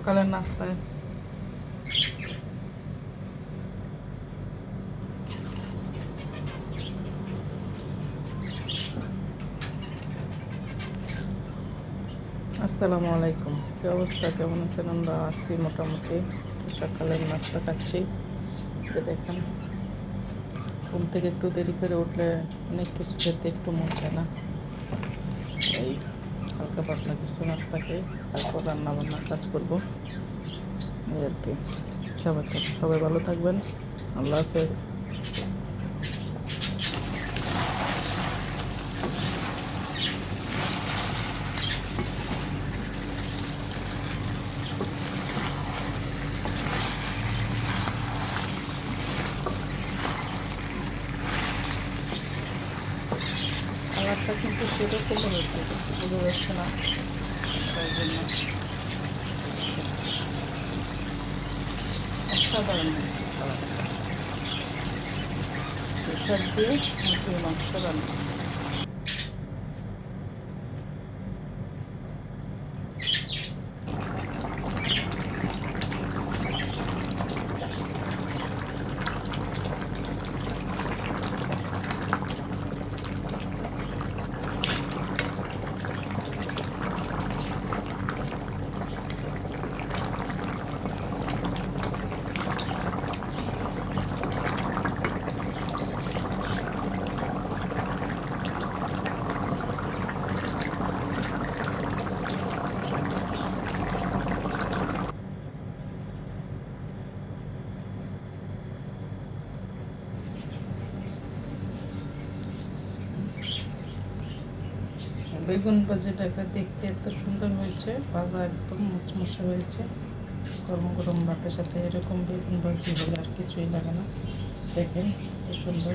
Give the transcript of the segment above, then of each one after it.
সকালের নাস্তায় আসসালামু আলাইকুম। কী অবস্থা, কেমন আছেন? আমরা আসছি মোটামুটি সকালের নাস্তা খাচ্ছি। যে দেখেন, ঘুম থেকে একটু দেরি করে উঠলে অনেক কিছু খেতে একটু মন চায় না। এই হালকা পাতলা কিছু নাস্তা খেয়ে তারপর রান্না বান্নার কাজ করবো, এই আর কি। সবাই ভালো থাকবেন। আল্লাহ হাফেজ। কালারটা কিন্তু সেরকম হয়েছে, বোঝা যাচ্ছে না, তাই জন্য অসাধারণ হয়েছে কালারটা। প্রেশার দিয়ে মুরগির মাংস রান্না। বেগুন ভাজিটাকে দেখতে এত সুন্দর হয়েছে, ভাজা একদম মুচমুচে হয়েছে। গরম গরম ভাতের সাথে এরকম বেগুন ভাজি হলে আর কিছুই লাগে না। দেখেন এত সুন্দর।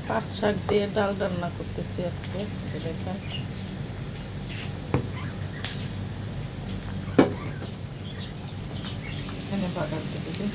পাট শাক দিয়ে ডাল রান্না করতেছি আজকে। দেখেন, এখানে বাগার দিয়ে দিই।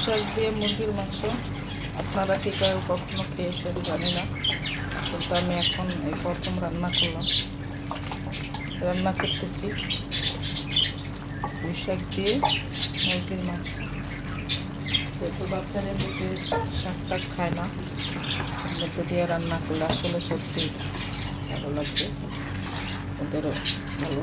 শাক দিয়ে মুরগির মাংস আপনারা কি কেউ কখনো খেয়েছেন জানি না, কিন্তু আমি এখন এই প্রথম রান্না করতেছি পুঁই শাক দিয়ে মুরগির মাংস। যেহেতু বাচ্চারা এমনিতে শাক টাক খায় না, এমনিতে দিয়ে রান্না করলে আসলে সত্যি ভালো লাগবে, ওদেরও ভালো।